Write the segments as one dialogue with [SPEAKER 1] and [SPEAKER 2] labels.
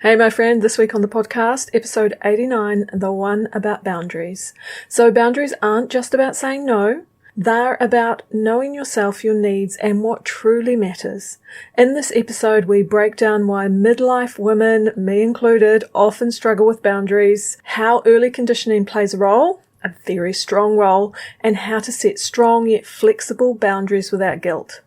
[SPEAKER 1] Hey, my friend, this week on the podcast, episode 89, the one about boundaries. So boundaries aren't just about saying no. They're about knowing yourself, your needs, and what truly matters. In this episode, we break down why midlife women, me included, often struggle with boundaries, how early conditioning plays a role, a very strong role, and how to set strong yet flexible boundaries without guilt.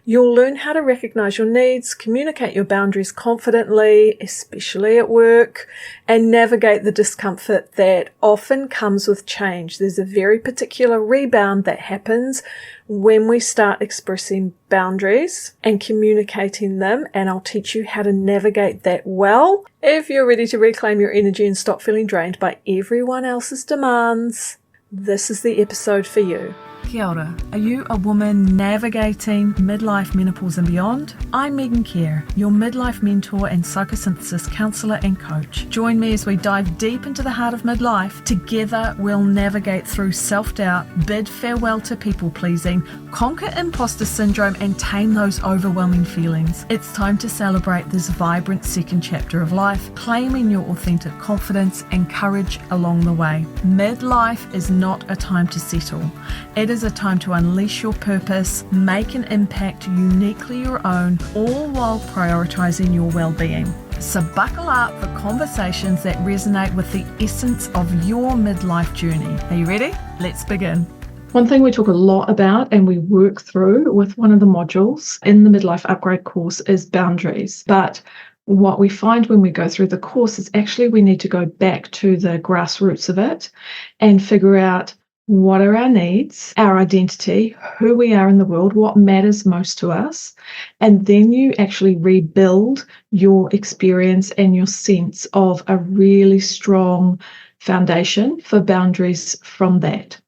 [SPEAKER 1] You'll learn how to recognize your needs, communicate your boundaries confidently, especially at work, and navigate the discomfort that often comes with change. There's a very particular rebound that happens when we start expressing boundaries and communicating them, and I'll teach you how to navigate that well if you're ready to reclaim your energy and stop feeling drained by everyone else's demands. This is the episode for you. Kia ora. Are you a woman navigating midlife, menopause and beyond? I'm Megan Kerr, your midlife mentor and psychosynthesis counsellor and coach. Join me as we dive deep into the heart of midlife. Together we'll navigate through self-doubt, bid farewell to people-pleasing, conquer imposter syndrome and tame those overwhelming feelings. It's time to celebrate this vibrant second chapter of life, claiming your authentic confidence and courage along the way. Midlife is not a time to settle. It is a time to unleash your purpose, make an impact uniquely your own, all while prioritizing your well-being. So buckle up for conversations that resonate with the essence of your midlife journey. Are you ready? Let's begin. One thing we talk a lot about and we work through with one of the modules in the Midlife Upgrade course is boundaries. But what we find when we go through the course is actually we need to go back to the grassroots of it and figure out what are our needs, our identity, who we are in the world, what matters most to us, and then you actually rebuild your experience and your sense of a really strong foundation for boundaries from that.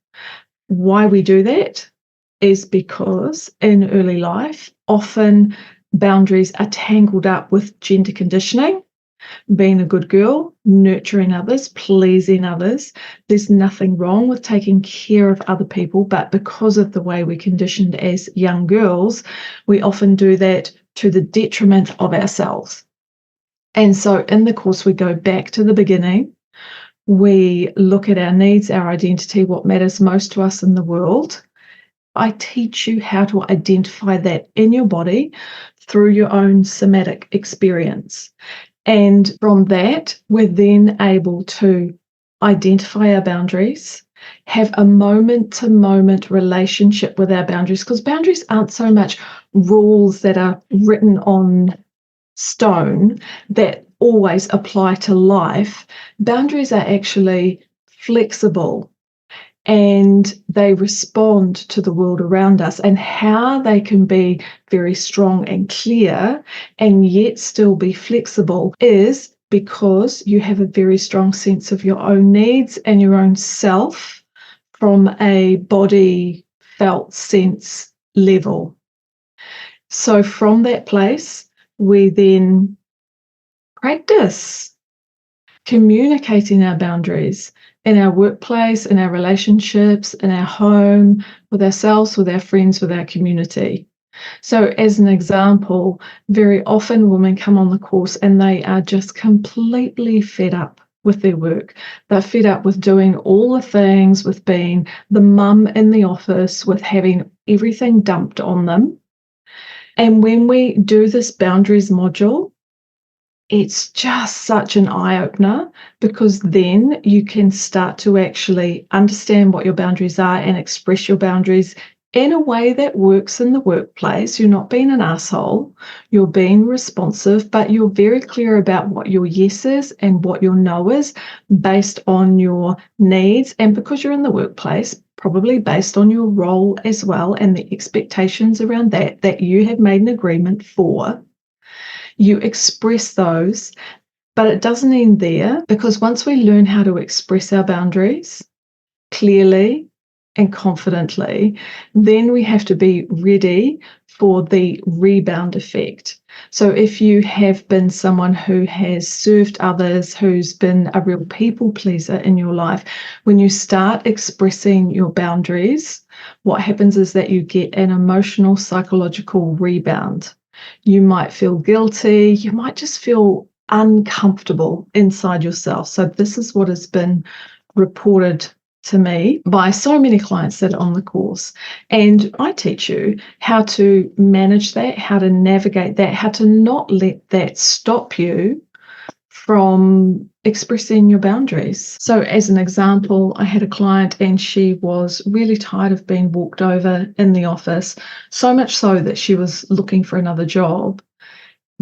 [SPEAKER 1] Why we do that is because in early life, often boundaries are tangled up with gender conditioning, being a good girl, nurturing others, pleasing others. There's nothing wrong with taking care of other people, but because of the way we're conditioned as young girls, we often do that to the detriment of ourselves. And so in the course, we go back to the beginning. We look at our needs, our identity, what matters most to us in the world. I teach you how to identify that in your body through your own somatic experience. And from that, we're then able to identify our boundaries, have a moment-to-moment relationship with our boundaries, because boundaries aren't so much rules that are written on stone that always apply to life. Boundaries are actually flexible and they respond to the world around us, and how they can be very strong and clear and yet still be flexible is because you have a very strong sense of your own needs and your own self from a body felt sense level. So from that place, we then practice communicating our boundaries in our workplace, in our relationships, in our home, with ourselves, with our friends, with our community. So as an example, very often women come on the course and they are just completely fed up with their work. They're fed up with doing all the things, with being the mum in the office, with having everything dumped on them. And when we do this boundaries module, it's just such an eye-opener, because then you can start to actually understand what your boundaries are and express your boundaries in a way that works in the workplace. You're not being an asshole, you're being responsive, but you're very clear about what your yes is and what your no is based on your needs, and because you're in the workplace, probably based on your role as well and the expectations around that you have made an agreement for. You express those, but it doesn't end there, because once we learn how to express our boundaries clearly and confidently, then we have to be ready for the rebound effect. So if you have been someone who has served others, who's been a real people pleaser in your life, when you start expressing your boundaries, what happens is that you get an emotional, psychological rebound. You might feel guilty, you might just feel uncomfortable inside yourself. So this is what has been reported to me by so many clients that are on the course. And I teach you how to manage that, how to navigate that, how to not let that stop you from expressing your boundaries. So as an example, I had a client and she was really tired of being walked over in the office, so much so that she was looking for another job.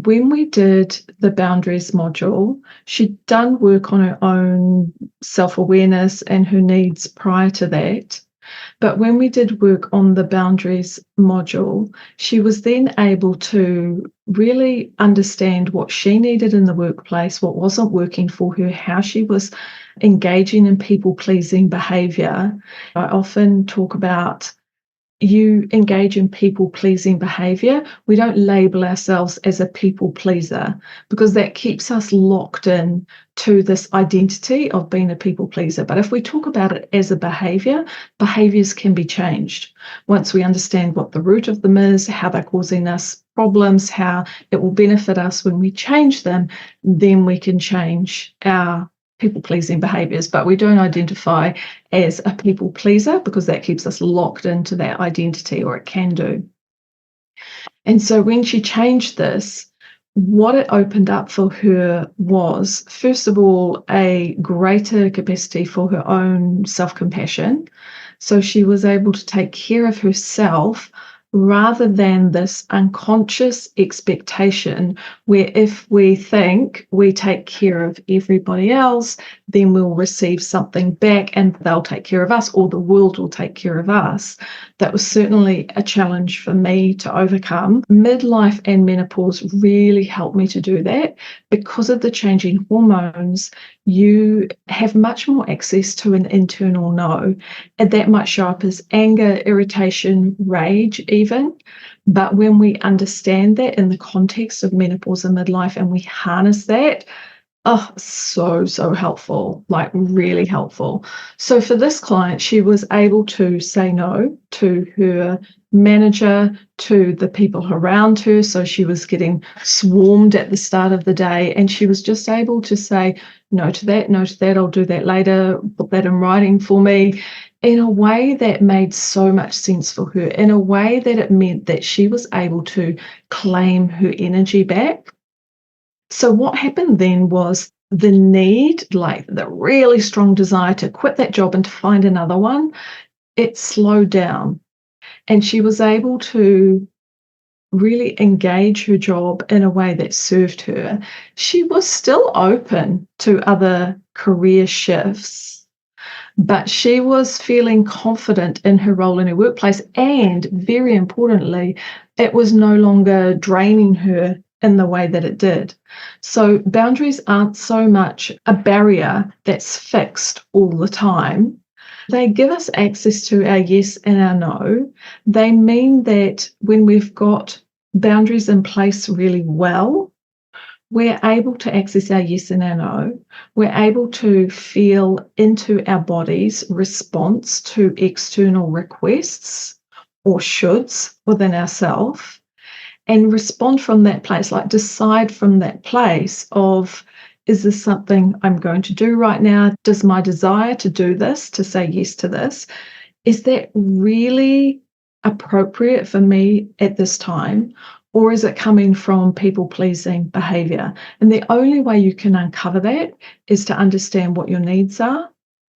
[SPEAKER 1] When we did the boundaries module, she'd done work on her own self-awareness and her needs prior to that. But when we did work on the boundaries module, she was then able to really understand what she needed in the workplace, what wasn't working for her, how she was engaging in people-pleasing behavior. I often talk about you engage in people-pleasing behavior. We don't label ourselves as a people pleaser because that keeps us locked in to this identity of being a people pleaser. But if we talk about it as a behavior, behaviors can be changed. Once we understand what the root of them is, how they're causing us problems, how it will benefit us when we change them, then we can change our people-pleasing behaviors. But we don't identify as a people pleaser because that keeps us locked into that identity, or it can do. And so when she changed this, what it opened up for her was, first of all, a greater capacity for her own self-compassion. So she was able to take care of herself rather than this unconscious expectation where if we think we take care of everybody else, then we'll receive something back and they'll take care of us, or the world will take care of us. That was certainly a challenge for me to overcome. Midlife and menopause really helped me to do that. Because of the changing hormones, you have much more access to an internal no, and that might show up as anger, irritation, rage even. But when we understand that in the context of menopause and midlife and we harness that, oh, so helpful, like really helpful. So for this client, she was able to say no to her manager, to the people around her. So she was getting swarmed at the start of the day, and she was just able to say no to that, I'll do that later, put that in writing for me, in a way that made so much sense for her, in a way that it meant that she was able to claim her energy back. So what happened then was the need, like the really strong desire to quit that job and to find another one, it slowed down. And she was able to really engage her job in a way that served her. She was still open to other career shifts, but she was feeling confident in her role in her workplace. And very importantly, it was no longer draining her in the way that it did. So boundaries aren't so much a barrier that's fixed all the time. They give us access to our yes and our no. They mean that when we've got boundaries in place really well, we're able to access our yes and our no. We're able to feel into our body's response to external requests or shoulds within ourselves, and respond from that place, like decide from that place of, is this something I'm going to do right now? Does my desire to do this, to say yes to this, is that really appropriate for me at this time? Or is it coming from people-pleasing behavior? And the only way you can uncover that is to understand what your needs are,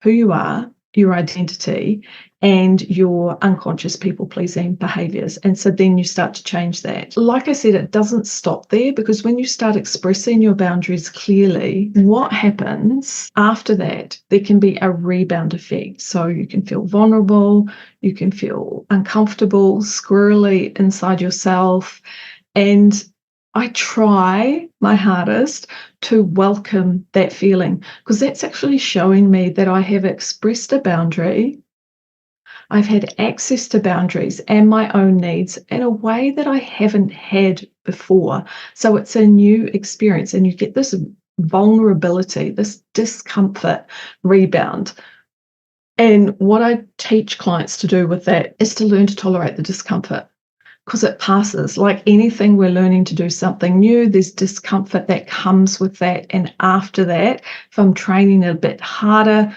[SPEAKER 1] who you are, your identity, and your unconscious people-pleasing behaviors. And so then you start to change that. Like I said, it doesn't stop there, because when you start expressing your boundaries clearly, what happens after that, there can be a rebound effect. So you can feel vulnerable, you can feel uncomfortable, squirrely inside yourself. And I try my hardest to welcome that feeling, because that's actually showing me that I have expressed a boundary. I've had access to boundaries and my own needs in a way that I haven't had before. So it's a new experience, and you get this vulnerability, this discomfort rebound. And what I teach clients to do with that is to learn to tolerate the discomfort.
[SPEAKER 2] because it passes. Like anything, we're learning to do something new. There's discomfort that comes with that. And after that, if I'm training a bit harder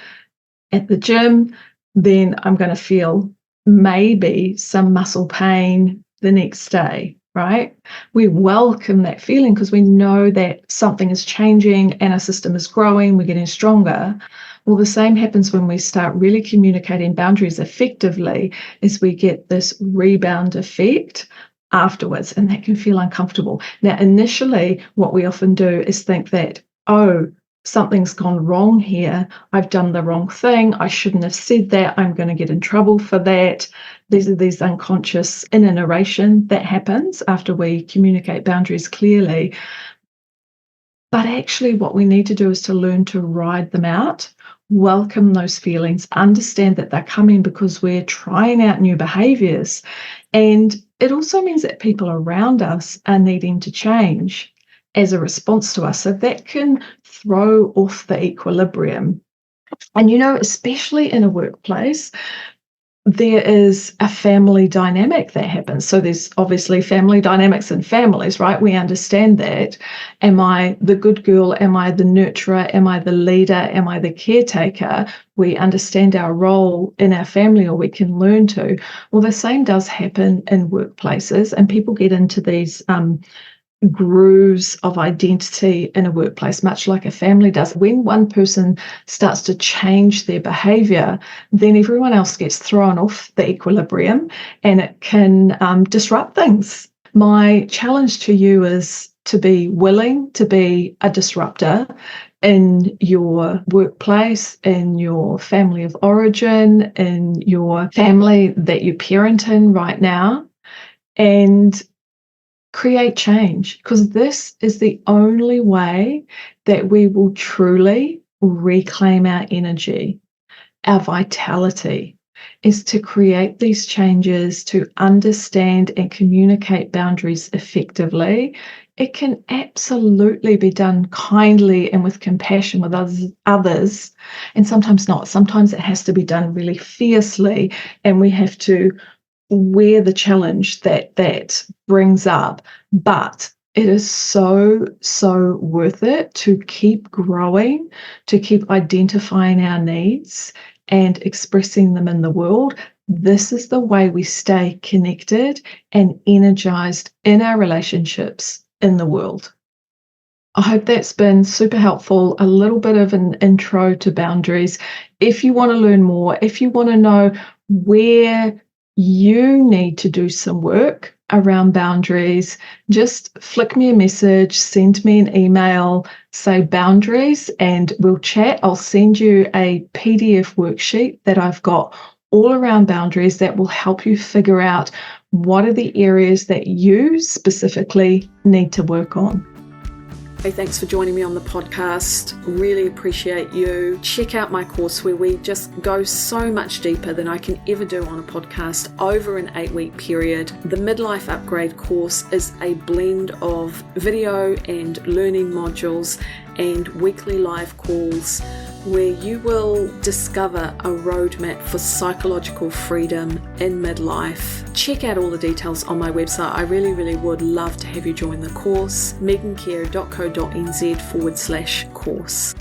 [SPEAKER 2] at the gym, then I'm going to feel maybe some muscle pain the next day, right? We welcome that feeling because we know that something is changing and our system is growing, we're getting stronger. Well, the same happens when we start really communicating boundaries effectively, is we get this rebound effect afterwards, and that can feel uncomfortable. Now, initially, what we often do is think that, oh, something's gone wrong here. I've done the wrong thing. I shouldn't have said that. I'm going to get in trouble for that. These are these unconscious inner narration that happens after we communicate boundaries clearly. But actually, what we need to do is to learn to ride them out, welcome those feelings, understand that they're coming because we're trying out new behaviors. And it also means that people around us are needing to change as a response to us. So that can throw off the equilibrium. And, especially in a workplace, there is a family dynamic that happens. So there's obviously family dynamics in families, right? We understand that. Am I the good girl? Am I the nurturer? Am I the leader? Am I the caretaker? We understand our role in our family, or we can learn to. Well, the same does happen in workplaces, and people get into these grooves of identity in a workplace, much like a family does. When one person starts to change their behavior, then everyone else gets thrown off the equilibrium, and it can disrupt things. My challenge to you is to be willing to be a disruptor in your workplace, in your family of origin, in your family that you parent in right now, and create change, because this is the only way that we will truly reclaim our energy, our vitality, is to create these changes, to understand and communicate boundaries effectively. It can absolutely be done kindly and with compassion with others, and sometimes not. Sometimes it has to be done really fiercely, and we have to wear the challenge that brings up. But it is so, so worth it to keep growing, to keep identifying our needs and expressing them in the world. This is the way we stay connected and energized in our relationships in the world. I hope that's been super helpful, a little bit of an intro to boundaries. If you want to learn more, if you want to know where you need to do some work around boundaries, just flick me a message, send me an email, say boundaries, and we'll chat. I'll send you a PDF worksheet that I've got all around boundaries that will help you figure out what are the areas that you specifically need to work on.
[SPEAKER 1] Hey, thanks for joining me on the podcast. Really appreciate you. Check out my course where we just go so much deeper than I can ever do on a podcast over an 8-week period. The Midlife Upgrade course is a blend of video and learning modules and weekly live calls where you will discover a roadmap for psychological freedom in midlife. Check out all the details on my website. I really, really would love to have you join the course, megancare.co.nz/course.